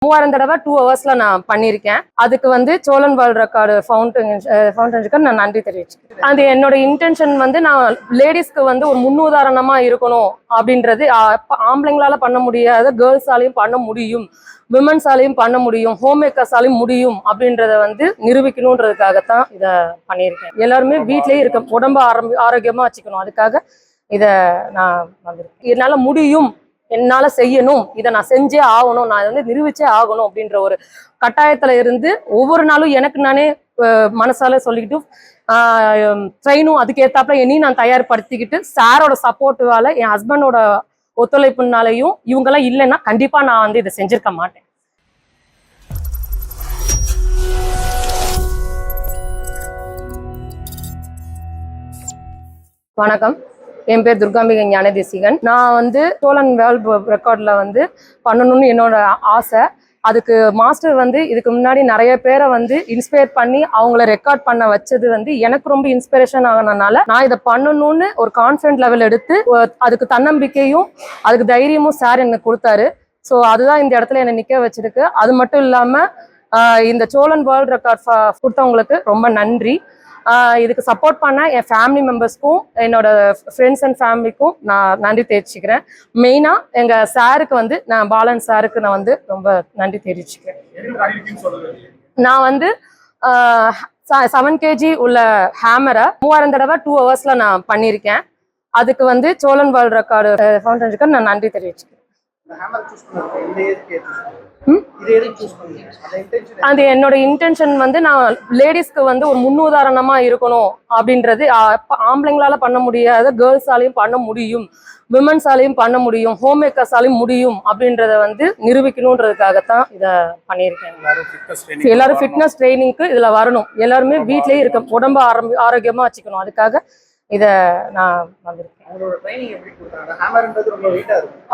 3000 தடவை 2 ஹவர்ஸ்ல நான் பண்ணியிருக்கேன். அதுக்கு வந்து சோழன் வேர்ல்ட் ரெக்கார்டு ஃபவுண்டனுக்கு நான் நன்றி தெரிவிச்சுக்கிறேன். அது என்னோட இன்டென்ஷன் வந்து நான் லேடிஸ்க்கு வந்து ஒரு முன்னுதாரணமா இருக்கணும் அப்படின்றது. ஆம்பளைங்களால பண்ண முடியாத கேர்ள்ஸாலையும் பண்ண முடியும், விமன்ஸாலையும் பண்ண முடியும், ஹோம் மேக்கர்ஸாலையும் முடியும் அப்படின்றத வந்து நிரூபிக்கணுன்றதுக்காகத்தான் இதை பண்ணியிருக்கேன். எல்லாருமே வீட்லயே இருக்க உடம்ப ஆரோக்கியமா வச்சுக்கணும். அதுக்காக இதை நான் வந்திருக்கேன். என்னால முடியும், என்னால செய்யணும், இதை நான் செஞ்சே ஆகணும், நான் வந்து நிரூபிச்சே ஆகணும் அப்படின்ற ஒரு கட்டாயத்துல இருந்து ஒவ்வொரு நாளும் எனக்கு நானே மனசால சொல்லிக்கிட்டு ட்ரெயினும் அதுக்கேத்தாப்புல என்னையும் நான் தயார்படுத்திக்கிட்டு சாரோட சப்போர்ட்டுவால என் ஹஸ்பண்டோட ஒத்துழைப்புனாலையும் இவங்கெல்லாம் இல்லைன்னா கண்டிப்பா நான் வந்து இதை செஞ்சிருக்க மாட்டேன். வணக்கம், என் பேர் துர்காம்பிகை ஞானதேசிகன். நான் வந்து சோழன் வேர்ல்ட் ரெக்கார்ட்ல வந்து பண்ணணும்னு என்னோட ஆசை. அதுக்கு மாஸ்டர் வந்து இதுக்கு முன்னாடி நிறைய பேரை வந்து இன்ஸ்பயர் பண்ணி அவங்கள ரெக்கார்ட் பண்ண வச்சது வந்து எனக்கு ரொம்ப இன்ஸ்பிரேஷன் ஆகணும்னால நான் இதை பண்ணணும்னு ஒரு கான்ஃபிடன்ட் லெவல் எடுத்து அதுக்கு தன்னம்பிக்கையும் அதுக்கு தைரியமும் சார் எனக்கு கொடுத்தாரு. ஸோ அதுதான் இந்த இடத்துல என்னை நிற்க வச்சிருக்கு. அது மட்டும் இல்லாம இந்த சோழன் வேர்ல்ட் ரெக்கார்ட் கொடுத்தவங்களுக்கு ரொம்ப நன்றி. இதுக்கு சப்போர்ட் பண்ண என் ஃபேமிலி மெம்பர்ஸ்க்கும் என்னோட ஃப்ரெண்ட்ஸ் அண்ட் ஃபேமிலிக்கும் நான் நன்றி தெரிவிச்சுக்கிறேன். மெயினா எங்க சாருக்கு வந்து நான் பாலன் சாருக்கு நான் வந்து ரொம்ப நன்றி தெரிவிச்சுக்கிறேன். நான் வந்து 7 kg உள்ள ஹேமரை 3000 தடவை 2 ஹவர்ஸ்ல நான் பண்ணியிருக்கேன். அதுக்கு வந்து சோழன் வேர்ல்ட் ரெக்கார்டு ஃபவுண்டனுக்கு நான் நன்றி தெரிவிச்சுக்கிறேன். அது என்னோட இன்டென்ஷன் வந்து நான் லேடிஸ்க்கு வந்து ஒரு முன்னுதாரணமா இருக்கணும் அப்படின்றது. ஆம்பளைங்களால பண்ண முடியாத கேர்ள்ஸாலையும் பண்ண முடியும், விமன்ஸாலையும் பண்ண முடியும், ஹோம் மேக்கர்ஸாலையும் முடியும் அப்படின்றத வந்து நிரூபிக்கணுன்றதுக்காகத்தான் இதை பண்ணியிருக்கேன். எல்லாரும் ஃபிட்னஸ் ட்ரைனிங்க்கு இதுல வரணும். எல்லாருமே வீட்லயே இருக்க உடம்ப ஆரோக்கியமா வச்சுக்கணும். அதுக்காக இதை நான் வந்திருக்கேன்.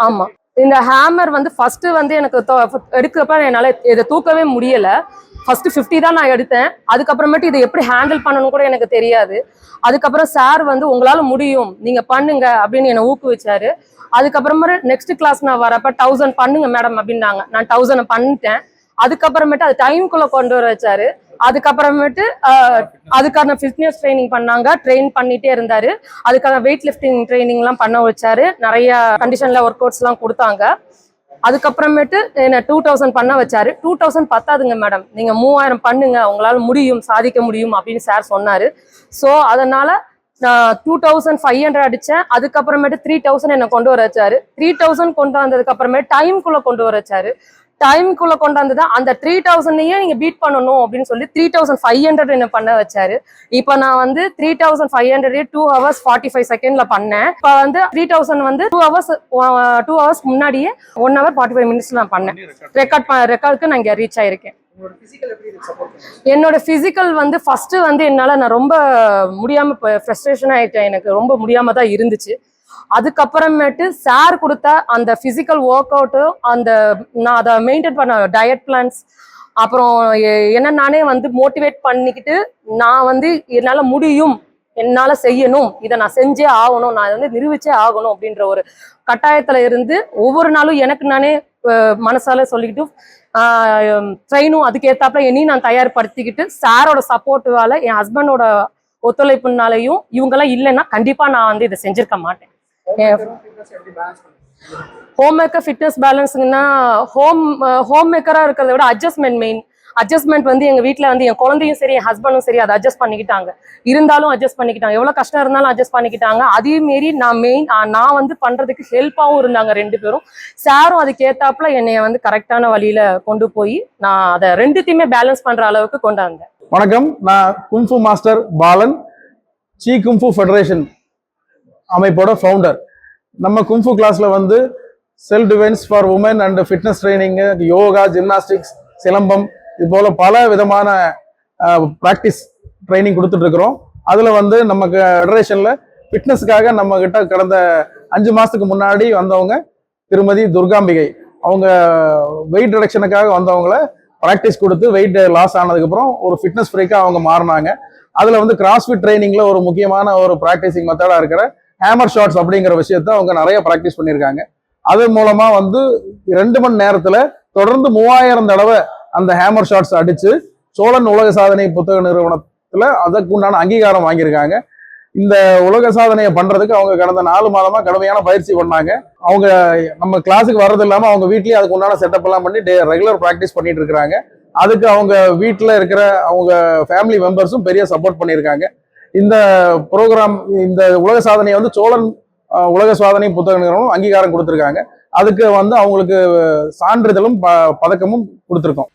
ஆமா, இந்த ஹேமர் வந்து ஃபர்ஸ்ட் வந்து எனக்கு எடுக்கிறப்ப என்னால் இதை தூக்கவே முடியலை. ஃபர்ஸ்ட் 50 தான் நான் எடுத்தேன். அதுக்கப்புறமேட்டு இதை எப்படி ஹேண்டில் பண்ணணும் கூட எனக்கு தெரியாது. அதுக்கப்புறம் சார் வந்து உங்களால முடியும், நீங்க பண்ணுங்க அப்படின்னு என்னை ஊக்குவிச்சாரு. அதுக்கப்புறமா நெக்ஸ்ட் கிளாஸ் நான் வரப்ப 1000 பண்ணுங்க மேடம் அப்படின்னாங்க. நான் 1000 பண்ணிட்டேன். அதுக்கப்புறமேட்டு அது டைமுக்குள்ள கொண்டு வர வச்சாரு. அதுக்கப்புறமேட்டு அதுக்கான ஃபிட்னஸ் ட்ரைனிங் பண்ணாங்க, ட்ரெயின் பண்ணிட்டே இருந்தாரு. அதுக்கான வெயிட் லிஃப்டிங் ட்ரைனிங் எல்லாம் பண்ண வச்சாரு. நிறைய கண்டிஷன்ல ஒர்க் அவுட்ஸ் எல்லாம் கொடுத்தாங்க. அதுக்கப்புறமேட்டு என்ன 2000 பண்ண வச்சாரு. 2000 பத்தாதுங்க மேடம், நீங்க 3000 பண்ணுங்க, உங்களால முடியும், சாதிக்க முடியும் அப்படின்னு சார் சொன்னாரு. ஸோ அதனால நான் 2500 அடிச்சேன். அதுக்கப்புறமேட்டு 3000 என்னை கொண்டு வர வச்சாரு. 3000 கொண்டு வந்ததுக்கு அப்புறமேட்டு டைமுக்குள்ள கொண்டு வர வச்சாரு. டைமுக்குள்ள கொண்டாந்து அந்த 3000 நீங்க பீட் பண்ணணும் அப்படின்னு சொல்லி 3500 என்ன பண்ண வச்சாரு. இப்ப நான் வந்து 3500 2 hours 45 செகண்ட்ல பண்ணேன். இப்ப வந்து 3000 வந்து 2 hours முன்னாடியே 1 hour 45 minutes நான் பண்ணேன். ரெக்கார்டுக்கு நான் இங்க ரீச் ஆயிருக்கேன். என்னோட பிசிக்கல் வந்து ஃபர்ஸ்ட் வந்து என்னால நான் ரொம்ப முடியாம ஃப்ரஸ்ட்ரேஷன் ஆயிட்டேன். எனக்கு ரொம்ப முடியாம தான் இருந்துச்சு. அதுக்கப்புறமேட்டு சார் கொடுத்த அந்த பிசிக்கல் ஒர்க் அவுட்டு, அந்த நான் அதை மெயின்டைன் பண்ண டயட் பிளான்ஸ், அப்புறம் என்ன நானே வந்து மோட்டிவேட் பண்ணிக்கிட்டு நான் வந்து என்னால முடியும், என்னால செய்யணும், இதை நான் செஞ்சே ஆகணும், நான் வந்து நிரூபிச்சே ஆகணும் அப்படின்ற ஒரு கட்டாயத்துல இருந்து ஒவ்வொரு நாளும் எனக்கு நானே மனசால சொல்லிக்கிட்டு ட்ரெயினும் அதுக்கேத்தாப்புல என்னையும் நான் தயார்படுத்திக்கிட்டு சாரோட சப்போர்ட்டுவால என் ஹஸ்பண்டோட ஒத்துழைப்புனாலையும் இவங்கெல்லாம் இல்லைன்னா கண்டிப்பா நான் வந்து இதை செஞ்சிருக்க மாட்டேன். ஹோம் மேக்கர் ஃபிட்னஸ் பேலன்ஸ்னா ஹோம் மேக்கரா இருக்கிறத விட அட்ஜஸ்ட்மெண்ட் மெயின். அட்ஜஸ்ட்மெண்ட் வந்து எங்க வீட்டுல வந்து என் குழந்தையும் சரி என் ஹஸ்பண்டும் சரி அதை அட்ஜஸ்ட் பண்ணிக்கிட்டாங்க. இருந்தாலும் அட்ஜஸ்ட் பண்ணிக்கிட்டாங்க, எவ்வளவு கஷ்டம் இருந்தாலும் அட்ஜஸ்ட் பண்ணிக்கிட்டாங்க. அதே மாரி நான் வந்து பண்றதுக்கு ஹெல்ப்பாவும் இருந்தாங்க 2 பேரும். சாரும் அதுக்கு ஏத்தாப்புல என்னைய வந்து கரெக்டான வழியில கொண்டு போய் நான் அதை 2த்தையுமே பேலன்ஸ் பண்ற அளவுக்கு கொண்டாந்தேன். வணக்கம், நான் kung fu master Balan, C kung fu federation அமைப்போட ஃபவுண்டர். நம்ம கும்ஃபு கிளாஸ்ல வந்து self defence for women and fitness training, yoga, gymnastics, silambam, இது போல பல விதமான ப்ராக்டிஸ் ட்ரைனிங் கொடுத்துட்டு இருக்கிறோம். அதுல வந்து நமக்கு ஃபெடரேஷன்ல ஃபிட்னஸ்க்காக நம்ம கிட்ட கடந்த 5 மாசத்துக்கு முன்னாடி வந்தவங்க திருமதி துர்காம்பிகை. அவங்க வெயிட் ரிடக்ஷனுக்காக வந்தவங்கள ப்ராக்டிஸ் கொடுத்து வெயிட் லாஸ் ஆனதுக்கப்புறம் ஒரு ஃபிட்னஸ் ஃப்ரீக்காக அவங்க மாறினாங்க. அதில் வந்து கிராஸ்ஃபிட் ட்ரைனிங்ல ஒரு முக்கியமான ஒரு ப்ராக்டிசிங் மெத்தடாக இருக்கிற ஹேமர் ஷாட்ஸ் அப்படிங்கிற விஷயத்த அவங்க நிறைய ப்ராக்டிஸ் பண்ணியிருக்காங்க. அது மூலமா வந்து 2 மணி நேரத்தில் தொடர்ந்து 3000 தடவை அந்த ஹேமர் ஷாட்ஸ் அடிச்சு சோழன் உலக சாதனை புத்தக நிறுவனத்துல அதற்குண்டான அங்கீகாரம் வாங்கியிருக்காங்க. இந்த உலக சாதனையை பண்றதுக்கு அவங்க கடந்த 4 மாதமா கடுமையான பயிற்சி பண்ணாங்க. அவங்க நம்ம கிளாஸுக்கு வர்றது இல்லாம அவங்க வீட்லயே அதுக்கு உண்டான செட்டப் எல்லாம் பண்ணி ரெகுலர் ப்ராக்டிஸ் பண்ணிட்டு இருக்காங்க. அதுக்கு அவங்க வீட்டுல இருக்கிற அவங்க ஃபேமிலி மெம்பர்ஸும் பெரிய சப்போர்ட் பண்ணியிருக்காங்க. இந்த ப்ரோக்ராம், இந்த உலக சாதனையை வந்து சோழன் உலக சாதனை புத்தக நிறுவனம் அங்கீகாரம் கொடுத்திருக்காங்க. அதுக்கு வந்து அவங்களுக்கு சான்றிதழும் பதக்கமும் கொடுத்திருக்கோம்.